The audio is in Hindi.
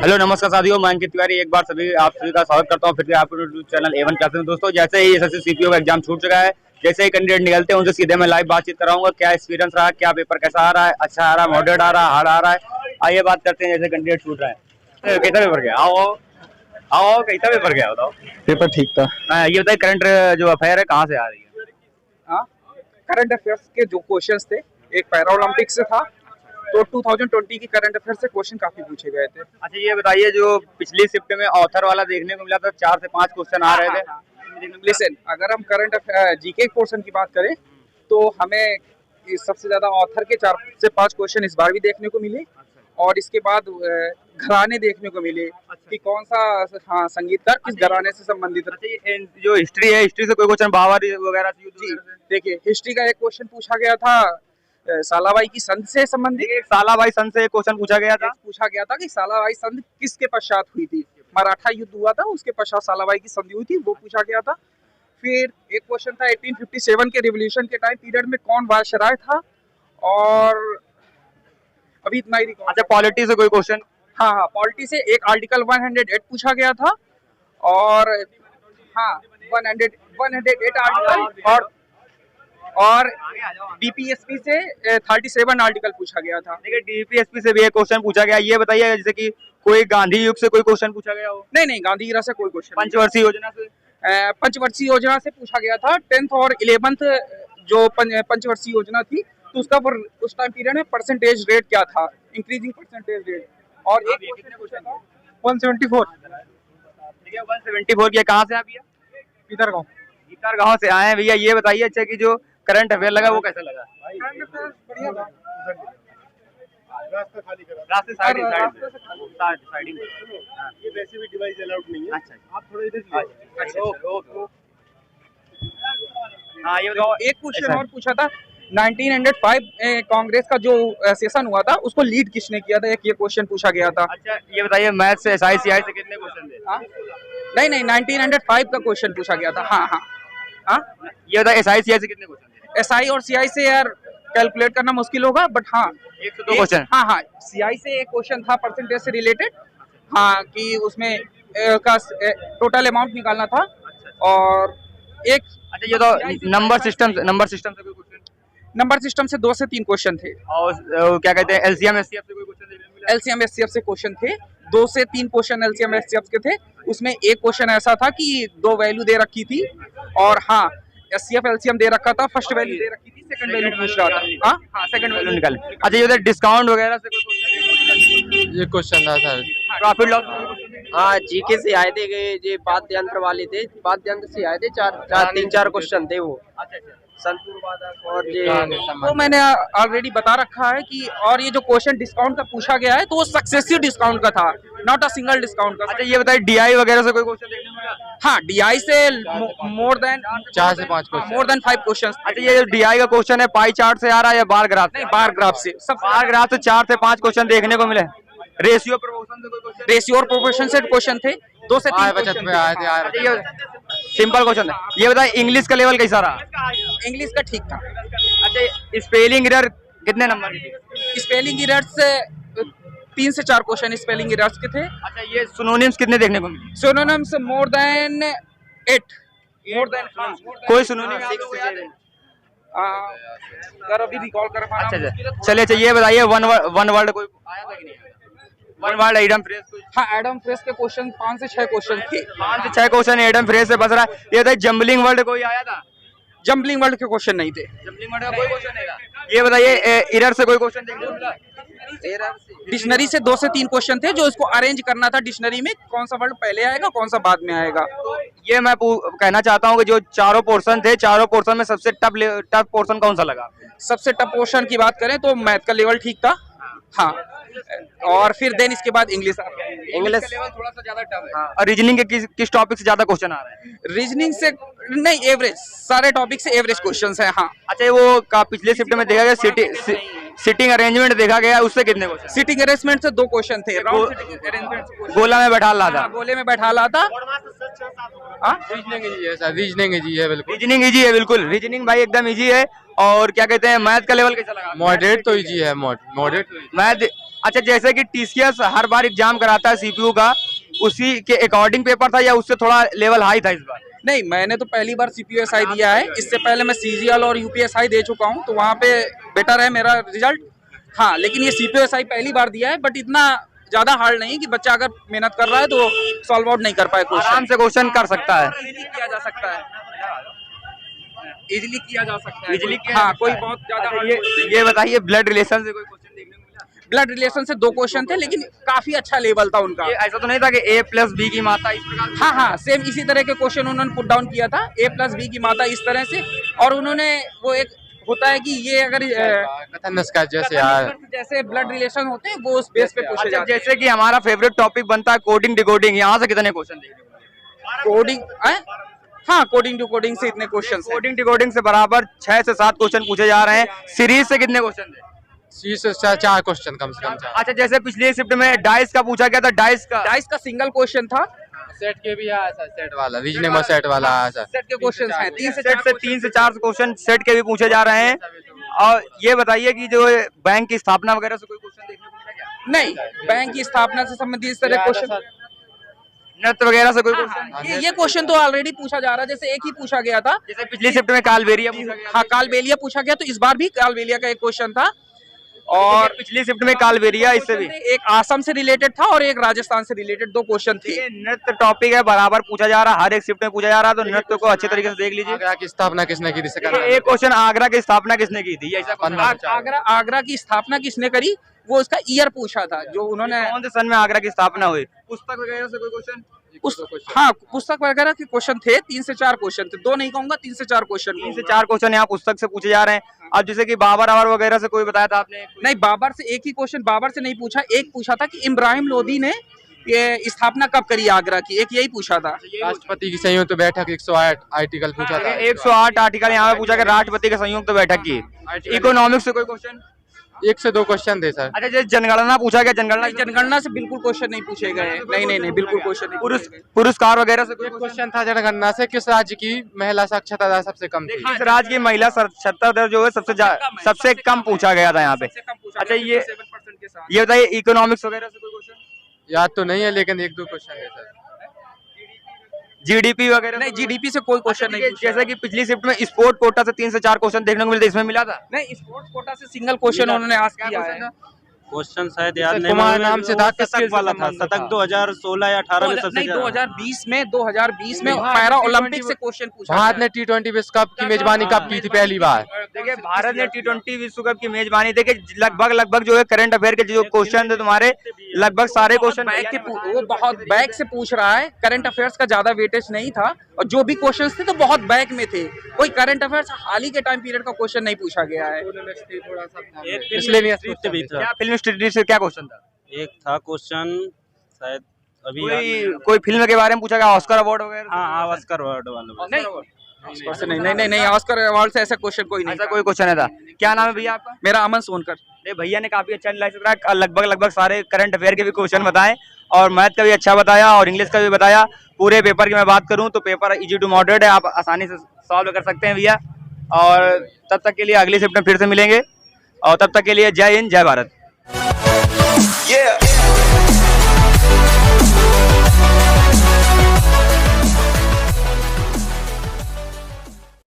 हेलो नमस्कार साथियों, मैं अंकित तिवारी एक बार आप सभी का स्वागत करता हूं फिर से आपके यूट्यूब चैनल एवन क्लासेस में। दोस्तों, जैसे ही एसएससी सीपीओ का एग्जाम छूट चुका है, जैसे ही कैंडिडेट निकलते हैं उनसे सीधे मैं लाइव बातचीत कराऊंगा। क्या एक्सपीरियंस रहा, क्या पेपर कैसा आ रहा है, अच्छा आ रहा है, मॉडरेट आ रहा है, हार्ड आ रहा है। आइए बात करते हैं। जैसे कैंडिडेट छूट रहा है, कैसा पेपर गया? आओ आओ, कैसा पेपर गया बताओ। पेपर ठीक था। ये बताइए, करंट जो अफेयर है कहाँ से आ रही है? करंट अफेयर्स के जो क्वेश्चंस थे, एक पैरा ओलंपिक से था, तो 2020 की करंट अफेयर से क्वेश्चन काफी पूछे गए थे। अच्छा, ये बताइए, जो पिछली शिफ्ट में ऑथर वाला देखने को मिला था, 4 से 5 क्वेश्चन आ रहे थे। लिसन, अगर हम करंट जीके पोर्शन की बात करें तो हमें सबसे ज्यादा ऑथर के 4 से 5 क्वेश्चन इस बार भी देखने को मिले, और इसके बाद घराने देखने को मिले कि कौन सा संगीतकार किस घराने से संबंधित है। अच्छा, जो हिस्ट्री है, हिस्ट्री से कोई क्वेश्चन बाबर वगैरह से? देखिए, हिस्ट्री का एक क्वेश्चन पूछा गया था सालाबाई की संधि से संबंधित। सालाबाई संधि से क्वेश्चन पूछा गया था कि सालाबाई संधि किसके पश्चात हुई थी। मराठा युद्ध हुआ था, उसके पश्चात सालाबाई की संधि हुई थी, वो पूछा गया था। फिर एक क्वेश्चन था 1857 के रिवॉल्यूशन के टाइम पीरियड में कौन वायसराय था, और अभी इतना ही। अच्छा, पॉलिटी से कोई क्वेश्चन? हाँ, पॉलिटी से एक आर्टिकल 108 पूछा गया था, और 108 आर्टिकल, और डीपीएसपी से 37 आर्टिकल पूछा गया था। देखिए, डीपीएसपी से भी एक क्वेश्चन पूछा गया। ये बताइए, जैसे कि कोई गांधी युग से कोई क्वेश्चन पूछा गया हो? नहीं, गांधी ईरा से कोई क्वेश्चन। पंचवर्षीय योजना से? पंचवर्षीय योजना से पूछा गया था। 10th और 11th जो पंचवर्षीय योजना थी, तो उसका उस टाइम पीरियड में परसेंटेज रेट क्या था, इंक्रीजिंग परसेंटेज रेट। और एक क्वेश्चन पूछा था 174। देखिए, 174 की कहाँ से आप? भीतर गाँव से आए हैं भैया। ये बताइए, अच्छा, कि जो करंट अफेयर लगा वो कैसा लगा? बढ़िया था। रास्ते साइडिंग। ये वैसे भी डिवाइस अलाउड नहीं है। अच्छा, आप थोड़ा इधर हाँ, ये बताओ। एक क्वेश्चन और पूछा था 1905 कांग्रेस का जो सेशन हुआ था, उसको लीड किसने किया था, एक ये क्वेश्चन पूछा गया था। अच्छा, ये बताइए, मैथ से एसआई सीआई से कितने क्वेश्चन थे? नहीं, 1905 का क्वेश्चन पूछा गया था। हाँ, ये बताइए, एसआई सीआई से कितने क्वेश्चन थे? एसआई और सीआई से यार कैलकुलेट करना मुश्किल होगा, बट हाँ, 102 क्वेश्चन। हाँ, सीआई से एक क्वेश्चन था परसेंटेज से रिलेटेड, हाँ, कि उसमें का टोटल अमाउंट निकालना था। और एक, अच्छा, ये तो नंबर सिस्टम से कोई क्वेश्चन? नंबर सिस्टम से 2 से 3 क्वेश्चन थे। और क्या कहते हैं, एलसीएम एचसीएफ से कोई क्वेश्चन देखने को मिला? एलसीएम एचसीएफ से क्वेश्चन थे, 2 से 3 क्वेश्चन एलसीएम एचसीएफ के थे। उसमें एक क्वेश्चन ऐसा था कि 2 वैल्यू दे रखी थी, और हाँ, एचसीएफ एलसीएम दे रखा था, फर्स्ट वैल्यू दे रखी थी, सेकंड वैल्यू पूछ रहा था। हाँ, सेकंड वैल्यू निकाले। अच्छा, ये डिस्काउंट वगैरह से कोई क्वेश्चन? ये क्वेश्चन था सर। Profit loss? हाँ, जीके से आए थे, ये वाद्य यंत्र वाले थे, वाद्य यंत्र से आए थे। 3-4 क्वेश्चन थे वो। अच्छा, संतूर वादक और ये तो मैंने ऑलरेडी बता रखा है कि, और ये जो क्वेश्चन डिस्काउंट का पूछा गया है, तो वो सक्सेसिव डिस्काउंट का था, नॉट अ सिंगल डिस्काउंट का। अच्छा, ये बताइए, डीआई वगैरह से कोई क्वेश्चन देखने को मिला? हाँ, डीआई से मोर देन 4 से 5 क्वेश्चन। More than 5 question. अच्छा, ये जो डीआई का क्वेश्चन है, पाई चार्ट से आ रहा है या बार ग्राफ? नहीं, बार ग्राफ से। सब बार ग्राफ से 4 से 5 क्वेश्चन देखने को मिले। रेशियो प्रोपोर्शन से कोई क्वेश्चन? रेशियो और प्रोपोर्शन से क्वेश्चन थे, 2 से 3 क्वेश्चन पे आए थे। अच्छा, ये सिंपल क्वेश्चन है। ये बताइए, इंग्लिश का लेवल कैसा रहा? इंग्लिश का ठीक था। अच्छा, स्पेलिंग एरर कितने नंबर की थी? स्पेलिंग एरर्स से 3 से 4 क्वेश्चन स्पेलिंग एरर्स के थे। अच्छा, ये सिनोनिम्स कितने देखने को मिले? Synonyms more than 8। कोई सिनोनिम अगर अभी रिकॉल कर पाना। अच्छा, चलिए, अच्छा, ये बताइए, वन वर्ड कोई आया था कि नहीं? वन वर्ड एडम फ्रेज कोई? हाँ, एडम फ्रेज के क्वेश्चन 5 से 6 क्वेश्चन थे। 5 से 6 क्वेश्चन एडम फ्रेज से बच रहा है। ये बताइए, जम्बलिंग वर्ड कोई आया था? जम्बलिंग वर्ड के क्वेश्चन नहीं थे। जम्बलिंग वर्ड का कोई क्वेश्चन नहीं था। ये बताइए, एरर से कोई क्वेश्चन देखने को मिला? डिक्शनरी से 2 से 3 क्वेश्चन थे, जो इसको अरेंज करना था डिक्शनरी में, कौन सा वर्ड पहले आएगा, कौन सा बाद में आएगा। तो ये मैं कहना चाहता हूँ कि जो चारों पोर्शन थे, चारों पोर्शन में सबसे टफ पोर्शन कौन सा लगा? सबसे टफ पोर्शन की बात करें तो मैथ का लेवल ठीक था। हाँ, और फिर देन इसके बाद इंग्लिश लेवल थोड़ा सा ज्यादा टफ है। और रीजनिंग के किस टॉपिक से ज्यादा क्वेश्चन आ रहे हैं? रीजनिंग से नहीं, एवरेज, सारे टॉपिक से एवरेज क्वेश्चंस हैं। हाँ, अच्छा, वो का पिछले शिफ्ट में देखा गया, सिटिंग अरेंजमेंट देखा गया, उससे कितने क्वेश्चन? सिटिंग अरेंजमेंट से 2 क्वेश्चन थे। अरेंजमेंट गोला में बैठा ला था। गोले में बैठा ला था। रीजनिंग इजी है सर, रीजनिंग इजी है बिल्कुल। रीजनिंग इजी है, बिल्कुल रीजनिंग भाई एकदम इजी है। और क्या कहते हैं, मैथ का लेवल कैसा लगा? मॉडरेट तो इजी है, मॉडरेट। अच्छा, जैसे कि टीसीएस हर बार एग्जाम कराता है सीपीयू का, उसी के अकॉर्डिंग पेपर था या उससे थोड़ा लेवल हाई था इस बार? नहीं, मैंने तो पहली बार सीपीयूएसआई दिया है। इससे पहले मैं सीजीएल और यूपीएसआई दे चुका हूँ, तो वहाँ पे बेटर है मेरा रिजल्ट। हाँ, लेकिन ये सीपीयूएसआई पहली बार दिया है, बट इतना ज्यादा हार्ड नहीं कि बच्चा अगर मेहनत कर रहा है तो सॉल्व आउट नहीं कर पाए क्वेश्चन। आराम से क्वेश्चन कर सकता है, इजीली किया जा सकता है, इजीली किया जा सकता है। इजीली किया हाँ, जा सकता कोई है। बहुत ज्यादा अच्छा, hard question ये बताइए, ब्लड रिलेशन से कोई क्वेश्चन देखने को मिला? ब्लड रिलेशन से 2 क्वेश्चन थे, लेकिन काफी अच्छा लेवल था उनका। ये ऐसा तो नहीं था कि ए प्लस बी की मात्रा इस प्रकार? हाँ हाँ, सेम इसी तरह के क्वेश्चन उन्होंने पुट डाउन किया था, ए प्लस बी की मात्रा इस तरह से। और उन्होंने वो एक होता है कि ये अगर कथन इसका जैसे जैसे ब्लड रिलेशन होते हैं वो उस बेस पे पूछे अच्छा, जाते हैं। जैसे कि हमारा फेवरेट टॉपिक बनता है कोडिंग डिकोडिंग, यहाँ से कितने क्वेश्चन देखने को मिले? कोडिंग, हाँ, कोडिंग टू कोडिंग से इतने क्वेश्चन। कोडिंग डिकोडिंग से बराबर 6 से 7 क्वेश्चन पूछे जा रहे हैं। सीरीज से कितने क्वेश्चन थे? से 4 क्वेश्चन कम से कम 4। अच्छा, जैसे पिछली शिफ्ट में डाइस का पूछा गया था, डाइस का सिंगल क्वेश्चन था, सेट के भी है सर, सेट वाला रीजनेबल सेट वाला है सर। सेट के क्वेश्चन हैं, 3 से 4 क्वेश्चन सेट के भी पूछे जा रहे हैं। और ये बताइए कि जो बैंक की स्थापना वगैरह से कोई क्वेश्चन देखने को मिला क्या? नहीं, बैंक की स्थापना से संबंधित इस तरह क्वेश्चन, नृत्य वगैरह से कोई क्वेश्चन? ये क्वेश्चन तो ऑलरेडी पूछा जा रहा है, जैसे एक ही पूछा गया था। जैसे पिछली शिफ्ट में कालबेलिया पूछा गया, हाँ, कालबेलिया पूछा गया, तो इस बार भी कालबेलिया का एक क्वेश्चन था। और पिछली शिफ्ट में कालबेलिया, इससे भी एक आसम से रिलेटेड था और एक राजस्थान से रिलेटेड 2 क्वेश्चन थे। ये नृत्य टॉपिक है, बराबर पूछा जा रहा है, हर एक शिफ्ट में पूछा जा रहा है, तो नृत्य को अच्छे तरीके से देख लीजिए। आगरा की स्थापना किसने की थी? एक क्वेश्चन, आगरा की स्थापना किसने की थी? ऐसा आगरा की स्थापना किसने करी, वो उसका ईयर पूछा था, जो उन्होंने कौन से सन में आगरा की स्थापना हुई। पुस्तक वगैरह से कोई क्वेश्चन? हाँ, पुस्तक वगैरह के क्वेश्चन थे, 3 से 4 क्वेश्चन थे, 2 नहीं कहूंगा, 3 से 4 क्वेश्चन। 3 से 4 क्वेश्चन यहाँ पुस्तक से पूछे जा रहे हैं। अब जैसे कि बाबर अवर वगैरह से कोई बताया था आपने? नहीं, बाबर से एक ही क्वेश्चन, बाबर से नहीं पूछा। एक पूछा था कि इब्राहिम लोदी ने ये स्थापना कब करी आगरा की, एक यही पूछा था। राष्ट्रपति की संयुक्त बैठक 108 आर्टिकल पूछा था। 108 आर्टिकल यहाँ पे पूछा गया, राष्ट्रपति की संयुक्त बैठक की। इकोनॉमिक्स से कोई क्वेश्चन? 1 से 2 क्वेश्चन थे सर। अच्छा, जैसे जनगणना पूछा गया, जनगणना से बिल्कुल क्वेश्चन नहीं पूछे गए। नहीं, बिल्कुल क्वेश्चन नहीं पूछे गए। पुरस्कार वगैरह से कोई एक क्वेश्चन था जनगणना से, किस राज्य की महिला साक्षरता दर सबसे कम थी? इस राज्य की महिला साक्षरता दर जो है सबसे कम पूछा गया था यहाँ पे। अच्छा, ये बताइए इकोनॉमिक्स वगैरह से कोई क्वेश्चन? याद तो नहीं है, लेकिन 1-2 क्वेश्चन है सर। जीडीपी वगैरह? नहीं, जीडीपी से कोई क्वेश्चन नहीं पूछा। जैसे कि पिछली शिफ्ट में स्पोर्ट कोटा से 3 से 4 क्वेश्चन देखने को मिलते, इसमें मिला था? नहीं, स्पोर्ट्स कोटा से सिंगल क्वेश्चन उन्होंने आस्क किया है। क्वेश्चन शायद याद नहीं, कुमार नाम से था, शतक वाला था, शतक 2016 या 18 में सबसे नहीं, ज्यादा। 2020 में पैरा ओलंपिक से क्वेश्चन पूछा। भारत ने T20 विश्व कप की मेजबानी कब की थी पहली बार? देखिए, भारत ने T20 विश्व कप की मेजबानी, देखिए लगभग जो है करंट अफेयर के जो क्वेश्चन थे तुम्हारे, लगभग सारे क्वेश्चन वो बहुत बैक से पूछ रहा है। करंट अफेयर्स का ज्यादा वेटेज नहीं था, और जो भी क्वेश्चंस थे तो बहुत बैक में थे। कोई करंट अफेयर्स हाल ही के टाइम पीरियड का क्वेश्चन नहीं पूछा गया है। इसलिए नहीं भी था। क्या फिल्म स्टडीज से क्या क्वेश्चन था? एक था क्वेश्चन शायद अभी कोई फिल्म के बारे में पूछा गया, ऑस्कर अवार्ड वगैरह? हाँ, ऑस्कर अवार्ड वाला। नहीं, ऑस्कर अवार्ड से ऐसा क्वेश्चन कोई नहीं। ऐसा कोई क्वेश्चन है था? क्या नाम है भैया आपका? मेरा अमन सोनकर। नहीं, भैया ने काफी अच्छा एनालाइज करा, लगभग सारे करंट अफेयर के भी क्वेश्चन बताए, और मैथ का भी अच्छा बताया, और इंग्लिश का भी बताया। पूरे पेपर की मैं बात करूं तो पेपर इजी टू मॉडरेट है, आप आसानी से सॉल्व कर सकते हैं भैया। और तब तक के लिए अगली शिफ्ट में फिर से मिलेंगे, और तब तक के लिए जय हिंद, जय भारत।